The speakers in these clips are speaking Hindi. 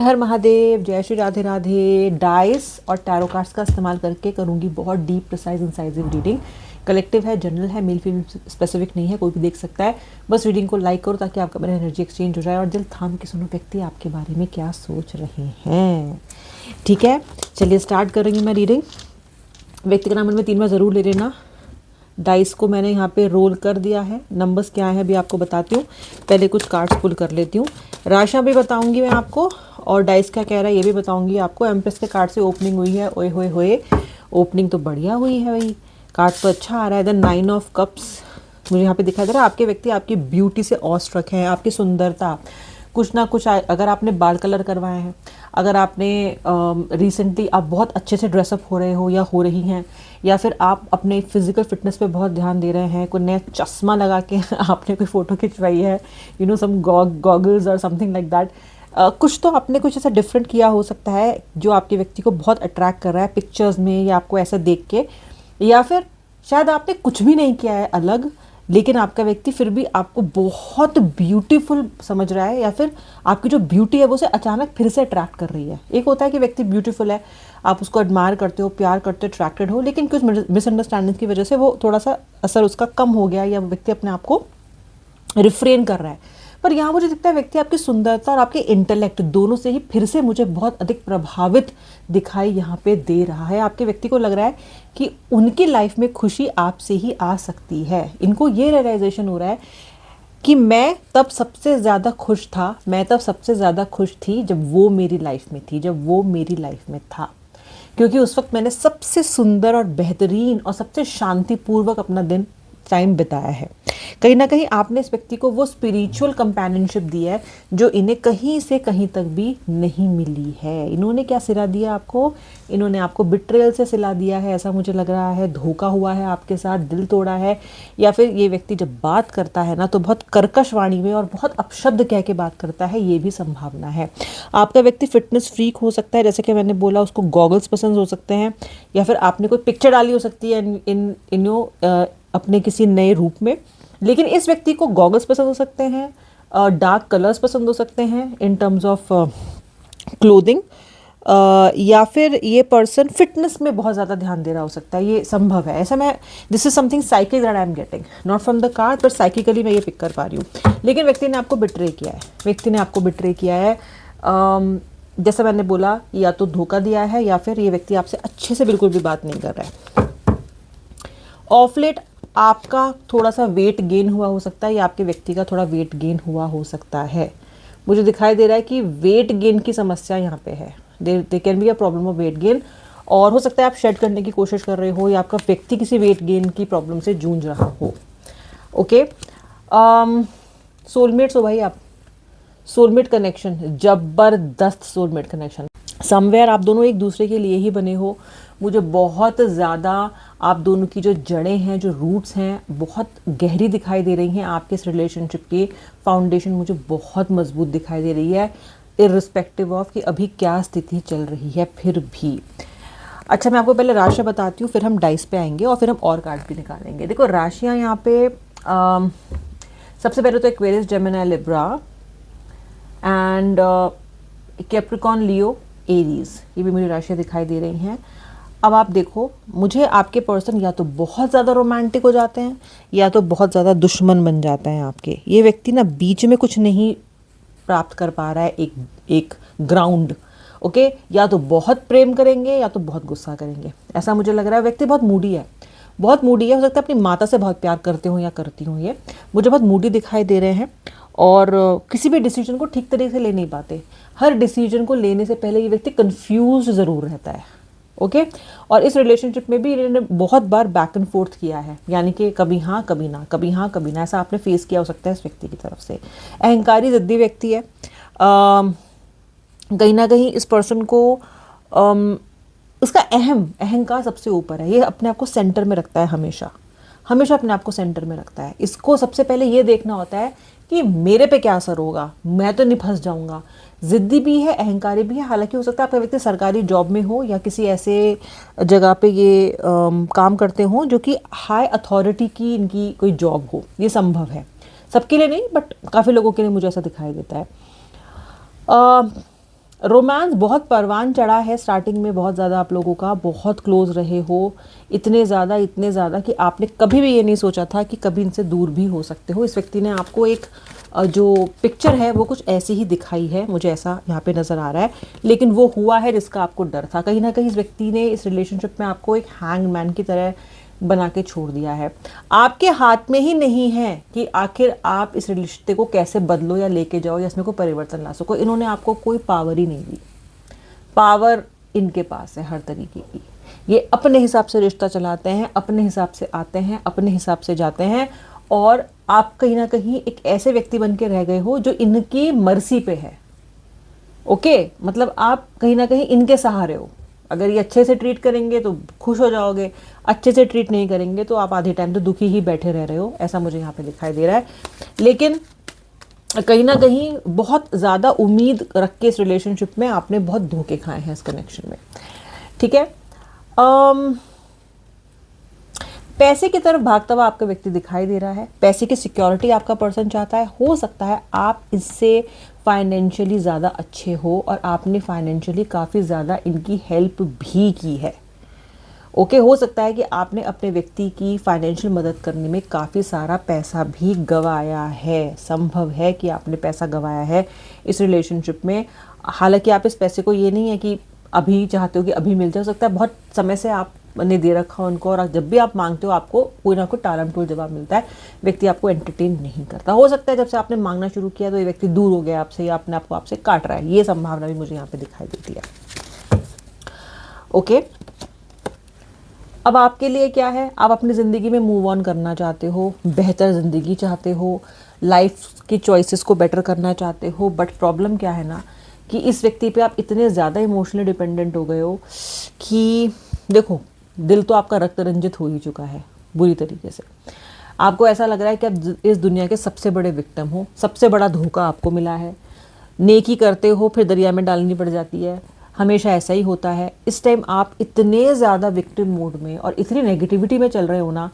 हर महादेव, जय श्री राधे राधे। डाइस और टैरो कार्ड्स का इस्तेमाल करके करूंगी बहुत डीप प्रिसाइज इंसाइजिव रीडिंग। कलेक्टिव है, जनरल है, मेल फीमेल स्पेसिफिक नहीं है, कोई भी देख सकता है। बस रीडिंग को लाइक करो ताकि आपका मेरा एनर्जी एक्सचेंज हो जाए और दिल थाम के सुनो व्यक्ति आपके बारे में क्या सोच रहे हैं। ठीक है, चलिए स्टार्ट करेंगे मैं रीडिंग। व्यक्ति का नाम में 3 बार ज़रूर ले लेना। डाइस को मैंने यहाँ पे रोल कर दिया है। नंबर्स क्या है अभी आपको बताती हूँ। पहले कुछ कार्ड्स पुल कर लेती हूँ। राशियाँ भी बताऊँगी मैं आपको और डाइस क्या कह रहा है ये भी बताऊँगी आपको। एम्प्रेस के कार्ड से ओपनिंग हुई है। ओए होए होए, ओपनिंग तो बढ़िया हुई है भाई, कार्ड तो अच्छा आ रहा है। देन 9 ऑफ कप्स मुझे यहाँ पे दिखाई दे रहा है। आपके व्यक्ति आपकी ब्यूटी से ऑस्ट्रक है, आपकी सुंदरता। कुछ ना कुछ अगर आपने बाल कलर करवाए हैं, अगर आपने रिसेंटली आप बहुत अच्छे से ड्रेसअप हो रहे हो या हो रही हैं, या फिर आप अपने फिजिकल फिटनेस पे बहुत ध्यान दे रहे हैं, कोई नया चश्मा लगा के आपने कोई फ़ोटो खिंचवाई है, यू नो सम गॉगल्स और समथिंग लाइक दैट। कुछ तो आपने कुछ ऐसा डिफरेंट किया हो सकता है जो आपके व्यक्ति को बहुत अट्रैक्ट कर रहा है पिक्चर्स में या आपको ऐसा देख के, या फिर शायद आपने कुछ भी नहीं किया है अलग, लेकिन आपका व्यक्ति फिर भी आपको बहुत ब्यूटीफुल समझ रहा है, या फिर आपकी जो ब्यूटी है वो उसे अचानक फिर से अट्रैक्ट कर रही है। एक होता है कि व्यक्ति ब्यूटीफुल है, आप उसको एडमायर करते हो, प्यार करते हो, अट्रैक्टेड हो, लेकिन कुछ मिसअंडरस्टैंडिंग की वजह से वो थोड़ा सा असर उसका कम हो गया या वो व्यक्ति अपने आप को रिफ्रेन कर रहा है। पर यहाँ मुझे दिखता है व्यक्ति आपकी सुंदरता और आपके इंटेलेक्ट दोनों से ही फिर से मुझे बहुत अधिक प्रभावित दिखाई यहाँ पे दे रहा है। आपके व्यक्ति को लग रहा है कि उनकी लाइफ में खुशी आपसे ही आ सकती है। इनको ये रियलाइजेशन हो रहा है कि मैं तब सबसे ज़्यादा खुश था, मैं तब सबसे ज़्यादा खुश थी जब वो मेरी लाइफ में थी, जब वो मेरी लाइफ में था, क्योंकि उस वक्त मैंने सबसे सुंदर और बेहतरीन और सबसे शांतिपूर्वक अपना दिन टाइम बिताया है। कहीं ना कहीं आपने इस व्यक्ति को वो स्पिरिचुअल कंपेनियनशिप दी है जो इन्हें कहीं से कहीं तक भी नहीं मिली है। इन्होंने क्या सिला दिया आपको? इन्होंने आपको बिट्रेयल से सिला दिया है, ऐसा मुझे लग रहा है। धोखा हुआ है आपके साथ, दिल तोड़ा है, या फिर ये व्यक्ति जब बात करता है ना तो बहुत कर्कश वाणी में और बहुत अपशब्द कह के बात करता है, ये भी संभावना है। आपका व्यक्ति फिटनेस फ्रीक हो सकता है, जैसे कि मैंने बोला, उसको गॉगल्स पसंद हो सकते हैं, या फिर आपने कोई पिक्चर डाली हो सकती है इन अपने किसी नए रूप में। लेकिन इस व्यक्ति को गॉगल्स पसंद हो सकते हैं, डार्क कलर्स पसंद हो सकते हैं इन टर्म्स ऑफ क्लोथिंग, या फिर ये पर्सन फिटनेस में बहुत ज़्यादा ध्यान दे रहा हो सकता है, ये संभव है। ऐसा मैं, this is something psychic that I am getting, not from the card but psychically मैं ये पिक कर पा रही हूँ। लेकिन व्यक्ति ने आपको बिट्रे किया है, व्यक्ति ने आपको बिट्रे किया है। जैसा मैंने बोला, या तो धोखा दिया है या फिर ये व्यक्ति आपसे अच्छे से बिल्कुल भी बात नहीं कर रहा है। ऑफ लेट आपका थोड़ा सा वेट गेन हुआ हो सकता है, या आपके व्यक्ति का थोड़ा वेट गेन हुआ हो सकता है। मुझे दिखाई दे रहा है कि वेट गेन की समस्या यहाँ पे है। They can be a problem of weight gain, और हो सकता है आप शेड करने की कोशिश कर रहे हो, या आपका व्यक्ति किसी वेट गेन की प्रॉब्लम से जूझ रहा हो। ओके, सोलमेट्स हो भाई आप, सोलमेट कनेक्शन, जबरदस्त सोलमेट कनेक्शन। समवेयर आप दोनों एक दूसरे के लिए ही बने हो। मुझे बहुत ज़्यादा आप दोनों की जो जड़ें हैं, जो रूट्स हैं, बहुत गहरी दिखाई दे रही हैं। आपके इस रिलेशनशिप की फाउंडेशन मुझे बहुत मजबूत दिखाई दे रही है, इर्रिस्पेक्टिव ऑफ कि अभी क्या स्थिति चल रही है। फिर भी अच्छा, मैं आपको पहले राशियाँ बताती हूँ, फिर हम डाइस पे आएंगे और फिर हम और कार्ड भी निकालेंगे। देखो राशियाँ यहाँ पे सबसे पहले तो Aquarius, Gemini, Libra and Capricorn, Leo, Aries, ये भी मुझे राशियाँ दिखाई दे रही हैं। अब आप देखो, मुझे आपके पर्सन या तो बहुत ज़्यादा रोमांटिक हो जाते हैं या तो बहुत ज़्यादा दुश्मन बन जाते हैं आपके। ये व्यक्ति ना बीच में कुछ नहीं प्राप्त कर पा रहा है, एक ग्राउंड। ओके, या तो बहुत प्रेम करेंगे या तो बहुत गुस्सा करेंगे, ऐसा मुझे लग रहा है। व्यक्ति बहुत मूडी है, बहुत मूडी है। हो सकता है अपनी माता से बहुत प्यार करते हो या करती हूँ, ये मुझे बहुत मूडी दिखाई दे रहे हैं। और किसी भी डिसीजन को ठीक तरीके से ले नहीं पाते। हर डिसीजन को लेने से पहले ये व्यक्ति कंफ्यूज ज़रूर रहता है। ओके, और इस रिलेशनशिप में भी इन्होंने बहुत बार बैक एंड फोर्थ किया है, यानी कि कभी हाँ कभी ना, कभी हाँ कभी ना, ऐसा आपने फेस किया हो सकता है इस व्यक्ति की तरफ से। अहंकारी, ज़िद्दी व्यक्ति है। कहीं ना कहीं इस पर्सन को उसका अहंकार सबसे ऊपर है। ये अपने आप को सेंटर में रखता है, हमेशा हमेशा अपने आप को सेंटर में रखता है। इसको सबसे पहले ये देखना होता है कि मेरे पे क्या असर होगा, मैं तो नहीं फंस जाऊंगा। जिद्दी भी है, अहंकारी भी है। हालांकि हो सकता है आपका व्यक्ति सरकारी जॉब में हो या किसी ऐसे जगह पे ये काम करते हो जो कि हाई अथॉरिटी की इनकी कोई जॉब हो, ये संभव है। सबके लिए नहीं बट काफ़ी लोगों के लिए मुझे ऐसा दिखाई देता है। रोमांस बहुत परवान चढ़ा है स्टार्टिंग में, बहुत ज़्यादा आप लोगों का, बहुत क्लोज रहे हो, इतने ज़्यादा कि आपने कभी भी ये नहीं सोचा था कि कभी इनसे दूर भी हो सकते हो। इस व्यक्ति ने आपको एक जो पिक्चर है वो कुछ ऐसी ही दिखाई है, मुझे ऐसा यहाँ पे नज़र आ रहा है, लेकिन वो हुआ है जिसका आपको डर था। कहीं ना कहीं इस व्यक्ति ने इस रिलेशनशिप में आपको एक हैंगमैन की तरह बना के छोड़ दिया है। आपके हाथ में ही नहीं है कि आखिर आप इस रिश्ते को कैसे बदलो या लेके जाओ या इसमें कोई परिवर्तन ला सको। इन्होंने आपको कोई पावर ही नहीं दी। पावर इनके पास है हर तरीके की। ये अपने हिसाब से रिश्ता चलाते हैं, अपने हिसाब से आते हैं, अपने हिसाब से जाते हैं, और आप कहीं ना कहीं एक ऐसे व्यक्ति बन के रह गए हो जो इनकी मर्जी पे है। ओके, मतलब आप कहीं ना कहीं इनके सहारे हो। अगर ये अच्छे से ट्रीट करेंगे तो खुश हो जाओगे, अच्छे से ट्रीट नहीं करेंगे तो आप आधे टाइम तो दुखी ही बैठे रह रहे हो, ऐसा मुझे यहाँ पे दिखाई दे रहा है। लेकिन कहीं ना कहीं बहुत ज़्यादा उम्मीद रख के इस रिलेशनशिप में आपने बहुत धोखे खाए हैं इस कनेक्शन में। ठीक है, पैसे की तरफ भागता हुआ आपका व्यक्ति दिखाई दे रहा है। पैसे की सिक्योरिटी आपका पर्सन चाहता है। हो सकता है आप इससे फाइनेंशियली ज़्यादा अच्छे हो और आपने फाइनेंशियली काफ़ी ज़्यादा इनकी हेल्प भी की है। ओके, हो सकता है कि आपने अपने व्यक्ति की फाइनेंशियल मदद करने में काफ़ी सारा पैसा भी गंवाया है। संभव है कि आपने पैसा गंवाया है इस रिलेशनशिप में। हालांकि आप इस पैसे को ये नहीं है कि अभी चाहते हो कि अभी मिल जा, सकता है बहुत समय से आपने दे रखा उनको, और जब भी आप मांगते हो आपको कोई ना कोई टालमटोल जवाब मिलता है। व्यक्ति आपको एंटरटेन नहीं करता। हो सकता है जब से आपने मांगना शुरू किया तो ये व्यक्ति दूर हो गया आपसे, या अपने आपको आपसे काट रहा है। ये संभावना भी मुझे यहाँ पे दिखाई देती है। ओके, अब आपके लिए क्या है, आप अपनी ज़िंदगी में मूव ऑन करना चाहते हो, बेहतर ज़िंदगी चाहते हो, लाइफ की चॉइसेस को बेटर करना चाहते हो। बट प्रॉब्लम क्या है ना कि इस व्यक्ति पे आप इतने ज़्यादा इमोशनली डिपेंडेंट हो गए हो कि देखो, दिल तो आपका रक्त रंजित हो ही चुका है बुरी तरीके से। आपको ऐसा लग रहा है कि आप इस दुनिया के सबसे बड़े विक्टिम हो, सबसे बड़ा धोखा आपको मिला है। नेकी करते हो फिर दरिया में डालनी पड़ जाती है, हमेशा ऐसा ही होता है। इस टाइम आप इतने ज़्यादा विक्टिम मोड में और इतनी नेगेटिविटी में चल रहे हो ना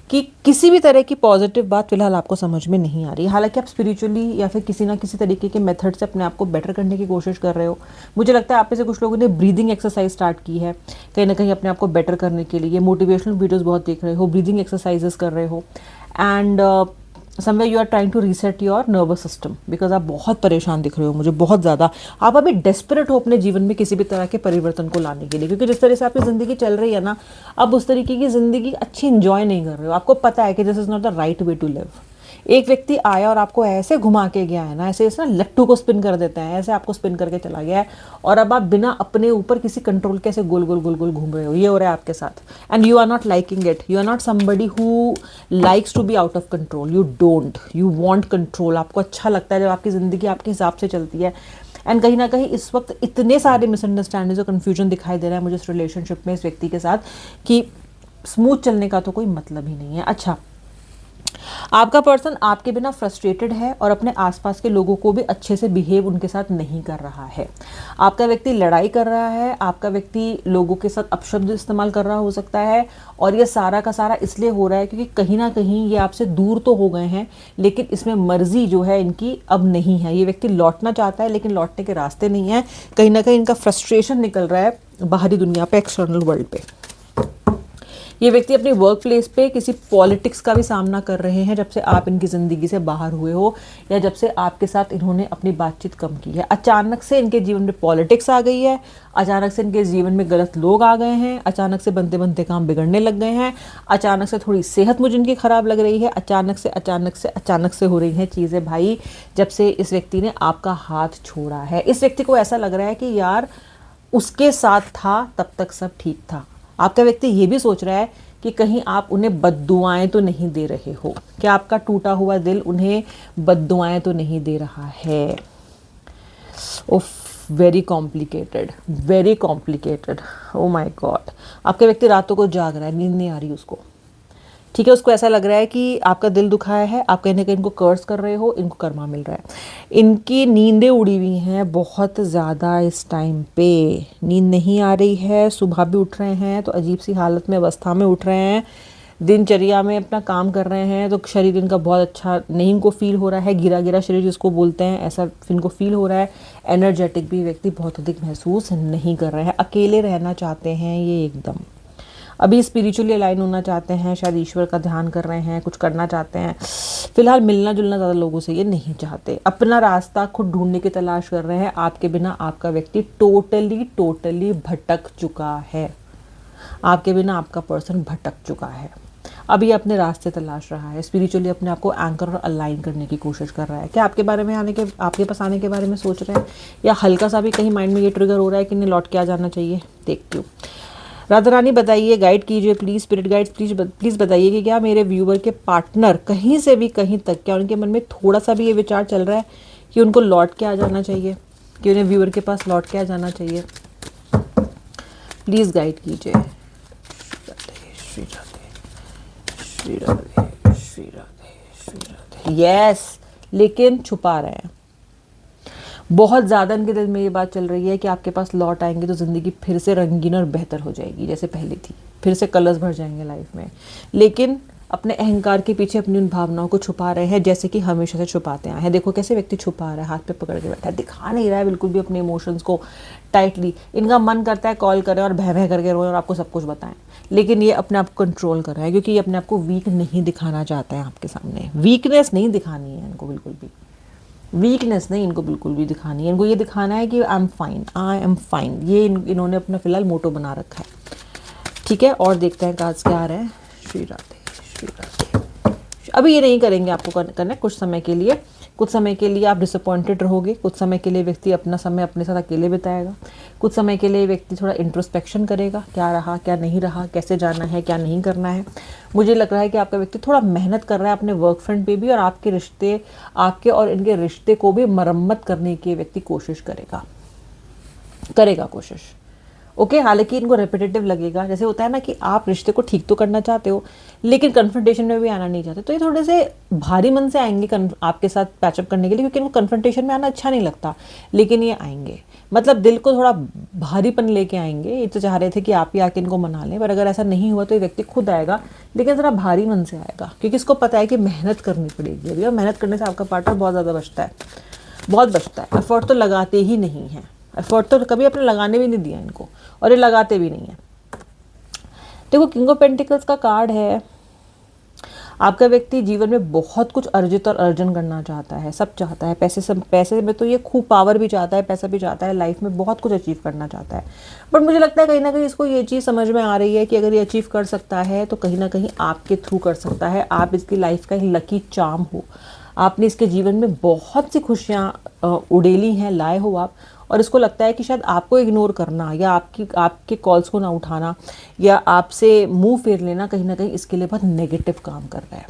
कि किसी भी तरह की पॉजिटिव बात फिलहाल आपको समझ में नहीं आ रही। हालांकि आप स्पिरिचुअली या फिर किसी ना किसी तरीके के मेथड से अपने आप को बेटर करने की कोशिश कर रहे हो। मुझे लगता है आप में से कुछ लोगों ने ब्रीदिंग एक्सरसाइज स्टार्ट की है कहीं ना कहीं अपने आप को बेटर करने के लिए। मोटिवेशनल वीडियोज़ बहुत देख रहे हो, ब्रीदिंग एक्सरसाइजेस कर रहे हो, and somewhere you are trying to reset your nervous system, because आप बहुत परेशान दिख रहे हो मुझे, बहुत ज़्यादा। आप अभी डेस्परेट हो अपने जीवन में किसी भी तरह के परिवर्तन को लाने के लिए, क्योंकि जिस तरह से आपकी ज़िंदगी चल रही है ना, अब उस तरीके की ज़िंदगी अच्छी इंजॉय नहीं कर रहे हो। आपको पता है कि this is not the right way to live. एक व्यक्ति आया और आपको ऐसे घुमा के गया है ना, ऐसे ना लट्टू को स्पिन कर देते हैं, ऐसे आपको स्पिन करके चला गया है, और अब आप बिना अपने ऊपर किसी कंट्रोल के ऐसे गोल गोल गोल गोल घूम रहे हो। ये हो रहा है आपके साथ, and you are not liking it. You are not somebody who likes to be out of control. You don't, you want control. आपको अच्छा लगता है जब आपकी ज़िंदगी आपके हिसाब से चलती है। एंड कहीं ना कहीं इस वक्त इतने सारे मिसअंडरस्टैंडिंग और कन्फ्यूजन दिखाई दे रहा है मुझे इस रिलेशनशिप में इस व्यक्ति के साथ कि स्मूथ चलने का तो कोई मतलब ही नहीं है। अच्छा, आपका पर्सन आपके बिना फ्रस्ट्रेटेड है और अपने आसपास के लोगों को भी अच्छे से बिहेव उनके साथ नहीं कर रहा है। आपका व्यक्ति लड़ाई कर रहा है, आपका व्यक्ति लोगों के साथ अपशब्द इस्तेमाल कर रहा हो सकता है, और ये सारा का सारा इसलिए हो रहा है क्योंकि कहीं ना कहीं ये आपसे दूर तो हो गए हैं, लेकिन इसमें मर्जी जो है इनकी अब नहीं है। ये व्यक्ति लौटना चाहता है लेकिन लौटने के रास्ते नहीं है। कहीं ना कहीं इनका फ्रस्ट्रेशन निकल रहा है बाहरी दुनिया पे, एक्सटर्नल वर्ल्ड पे। ये व्यक्ति अपनी वर्क प्लेस पे किसी पॉलिटिक्स का भी सामना कर रहे हैं जब से आप इनकी ज़िंदगी से बाहर हुए हो, या जब से आपके साथ इन्होंने अपनी बातचीत कम की है। अचानक से इनके जीवन में पॉलिटिक्स आ गई है, अचानक से इनके जीवन में गलत लोग आ गए हैं, अचानक से बनते बनते काम बिगड़ने लग गए हैं, अचानक से थोड़ी सेहत मुझे इनकी ख़राब लग रही है, अचानक से हो रही हैं चीज़ें भाई, जब से इस व्यक्ति ने आपका हाथ छोड़ा है। इस व्यक्ति को ऐसा लग रहा है कि यार उसके साथ था तब तक सब ठीक था। आपका व्यक्ति ये भी सोच रहा है कि कहीं आप उन्हें बद्दुआएं तो नहीं दे रहे हो, क्या आपका टूटा हुआ दिल उन्हें बद्दुआएं तो नहीं दे रहा है। उफ, very complicated, very complicated. Oh my God, आपका व्यक्ति रातों को जाग रहा है, नींद नहीं आ रही उसको। ठीक है, उसको ऐसा लग रहा है कि आपका दिल दुखाया है, आप कहीं ना कहीं इनको कर्स कर रहे हो, इनको कर्मा मिल रहा है। इनकी नींदें उड़ी हुई हैं बहुत ज़्यादा इस टाइम पे, नींद नहीं आ रही है। सुबह भी उठ रहे हैं तो अजीब सी हालत में, अवस्था में उठ रहे हैं, दिनचर्या में अपना काम कर रहे हैं तो शरीर इनका बहुत अच्छा नहीं इनको फील हो रहा है, गिरा गिरा शरीर जिसको बोलते हैं ऐसा इनको फील हो रहा है। एनर्जेटिक भी व्यक्ति बहुत अधिक महसूस नहीं कर रहे हैं, अकेले रहना चाहते हैं ये एकदम। अभी स्पिरिचुअली अलाइन होना चाहते हैं, शायद ईश्वर का ध्यान कर रहे हैं, कुछ करना चाहते हैं। फिलहाल मिलना जुलना ज़्यादा लोगों से ये नहीं चाहते, अपना रास्ता खुद ढूंढने की तलाश कर रहे हैं। आपके बिना आपका व्यक्ति टोटली भटक चुका है, आपके बिना आपका पर्सन भटक चुका है। अब ये अपने रास्ते तलाश रहा है, स्पिरिचुअली अपने आप को एंकर और अलाइन करने की कोशिश कर रहा है। क्या आपके बारे में आपके पास आने के बारे में सोच रहे हैं, या हल्का सा भी कहीं माइंड में ये ट्रिगर हो रहा है कि इन्हें लौट के आ जाना चाहिए? देखती हूँ। राधा रानी बताइए, गाइड कीजिए प्लीज़, स्पिरिट गाइड प्लीज़ बताइए कि क्या मेरे व्यूवर के पार्टनर कहीं से भी कहीं तक, क्या उनके मन में थोड़ा सा भी ये विचार चल रहा है कि उनको लौट के आ जाना चाहिए, कि उन्हें व्यूवर के पास लौट के आ जाना चाहिए? प्लीज़ गाइड कीजिए। श्री राधे श्री राधे श्री राधे श्री राधे। यस, लेकिन छुपा रहे हैं बहुत ज़्यादा। इनके दिल में ये बात चल रही है कि आपके पास लौट आएंगे तो ज़िंदगी फिर से रंगीन और बेहतर हो जाएगी जैसे पहले थी, फिर से कलर्स भर जाएंगे लाइफ में। लेकिन अपने अहंकार के पीछे अपनी उन भावनाओं को छुपा रहे हैं, जैसे कि हमेशा से छुपाते आए हैं। देखो कैसे व्यक्ति छुपा रहा है, हाथ पे पकड़ के बैठा है, दिखा नहीं रहा है बिल्कुल भी अपने इमोशंस को टाइटली। इनका मन करता है कॉल करें और भय भय करके रोएं और आपको सब कुछ बताएं, लेकिन ये अपने आप को कंट्रोल कर रहा है क्योंकि ये अपने आप को वीक नहीं दिखाना चाहते हैं आपके सामने। वीकनेस नहीं दिखानी है इनको, बिल्कुल भी वीकनेस नहीं इनको बिल्कुल भी दिखानी है। इनको ये दिखाना है कि आई एम फाइन। ये इन्होंने अपना फिलहाल मोटो बना रखा है। ठीक है, और देखते हैं कार्ड्स क्या आ रहे हैं। श्री राधे श्री राधे। अभी ये नहीं करेंगे आपको करना कुछ समय के लिए। कुछ समय के लिए आप डिसअपॉइंटेड रहोगे, कुछ समय के लिए व्यक्ति अपना समय अपने साथ अकेले बिताएगा, कुछ समय के लिए व्यक्ति थोड़ा इंट्रोस्पेक्शन करेगा, क्या रहा क्या नहीं रहा, कैसे जाना है क्या नहीं करना है। मुझे लग रहा है कि आपका व्यक्ति थोड़ा मेहनत कर रहा है अपने वर्क फ्रंट पे भी, और आपके रिश्ते, आपके और इनके रिश्ते को भी मरम्मत करने की व्यक्ति कोशिश करेगा कोशिश। ओके, हालांकि इनको रेपिटेटिव लगेगा, जैसे होता है ना कि आप रिश्ते को ठीक तो करना चाहते हो लेकिन कन्फ्रंटेशन में भी आना नहीं चाहते, तो ये थोड़े से भारी मन से आएंगे आपके साथ पैचअप करने के लिए, क्योंकि इनको कन्फ्रंटेशन में आना अच्छा नहीं लगता, लेकिन ये आएंगे। मतलब दिल को थोड़ा भारीपन लेके आएंगे। ये तो चाह रहे थे कि आप ही आके इनको मना लें, पर अगर ऐसा नहीं हुआ तो ये व्यक्ति खुद आएगा, लेकिन ज़रा भारी मन से आएगा, क्योंकि इसको पता है कि मेहनत करनी पड़ेगी अभी, और मेहनत करने से आपका पार्टनर बहुत ज़्यादा बचता है, बहुत बचता है। एफर्ट तो लगाते ही नहीं है, एफर्ट तो कभी अपने लगाने भी नहीं दिया इनको, और ये लगाते भी नहीं है। देखो किंग ऑफ पेंटिकल्स का कार्ड है। आपका व्यक्ति जीवन में बहुत कुछ अर्जित और अर्जन करना चाहता है, सब चाहता है। पैसे में तो ये खूब पावर भी चाहता है, पैसा भी चाहता है, लाइफ में बहुत कुछ अचीव करना चाहता है। बट मुझे लगता है कहीं ना कहीं इसको ये चीज़ समझ में आ रही है कि अगर ये अचीव कर सकता है तो कहीं ना कहीं आपके थ्रू कर सकता है। आप इसकी लाइफ का एक लकी चार्म हो, आपने इसके जीवन में बहुत सी खुशियाँ उड़ेली हैं, लाए हो आप, और इसको लगता है कि शायद आपको इग्नोर करना या आपके कॉल्स को ना उठाना या आपसे मुंह फेर लेना कहीं ना कहीं इसके लिए बहुत नेगेटिव काम कर रहा है।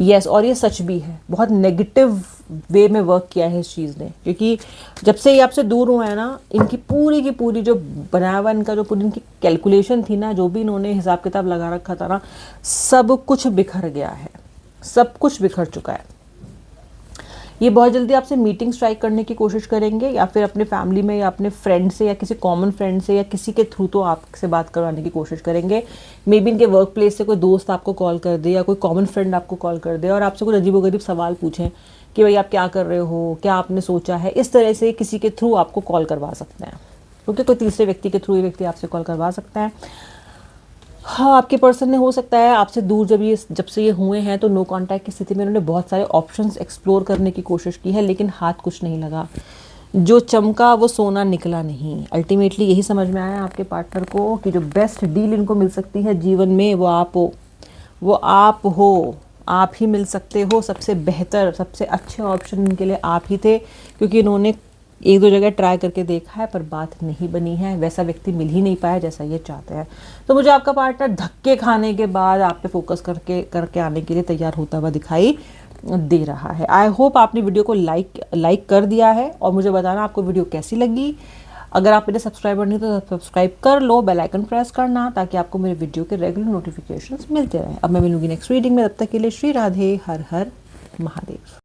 यस, और ये सच भी है, बहुत नेगेटिव वे में वर्क किया है इस चीज़ ने, क्योंकि जब से ये आपसे दूर हुआ है ना, इनकी पूरी की पूरी जो बनाया हुआ इनका जो पूरी इनकी कैलकुलेशन थी ना, जो भी इन्होंने हिसाब किताब लगा रखा था ना, सब कुछ बिखर गया है, सब कुछ बिखर चुका है। ये बहुत जल्दी आपसे मीटिंग स्ट्राइक करने की कोशिश करेंगे, या फिर अपने फैमिली में या अपने फ्रेंड से या किसी कॉमन फ्रेंड से या किसी के थ्रू तो आपसे बात करवाने की कोशिश करेंगे। मे बी इनके वर्क प्लेस से कोई दोस्त आपको कॉल कर दे या कोई कॉमन फ्रेंड आपको कॉल कर दे और आपसे कुछ अजीबोगरीब सवाल पूछें कि भाई आप क्या कर रहे हो, क्या आपने सोचा है। इस तरह से किसी के थ्रू आपको कॉल करवा सकते हैं, क्योंकि कोई तीसरे व्यक्ति के थ्रू ये व्यक्ति आपसे कॉल करवा सकता है। हाँ, आपके पर्सन ने हो सकता है आपसे दूर जब से ये हुए हैं तो नो कांटेक्ट की स्थिति में उन्होंने बहुत सारे ऑप्शंस एक्सप्लोर करने की कोशिश की है, लेकिन हाथ कुछ नहीं लगा। जो चमका वो सोना निकला नहीं। अल्टीमेटली यही समझ में आया आपके पार्टनर को कि जो बेस्ट डील इनको मिल सकती है जीवन में वो आप हो, आप ही मिल सकते हो। सबसे बेहतर, सबसे अच्छे ऑप्शन इनके लिए आप ही थे, क्योंकि इन्होंने एक दो जगह ट्राई करके देखा है पर बात नहीं बनी है, वैसा व्यक्ति मिल ही नहीं पाया जैसा ये चाहते हैं। तो मुझे आपका पार्टनर धक्के खाने के बाद आप पे फोकस करके आने के लिए तैयार होता हुआ दिखाई दे रहा है। आई होप आपने वीडियो को लाइक कर दिया है, और मुझे बताना आपको वीडियो कैसी लगी। अगर आप मेरे सब्सक्राइबर नहीं तो सब्सक्राइब कर लो, बेल आइकन प्रेस करना, ताकि आपको मेरे वीडियो के रेगुलर नोटिफिकेशंस मिलते रहें। अब मैं मिलूंगी नेक्स्ट रीडिंग में, तब तक के लिए श्री राधे, हर हर महादेव।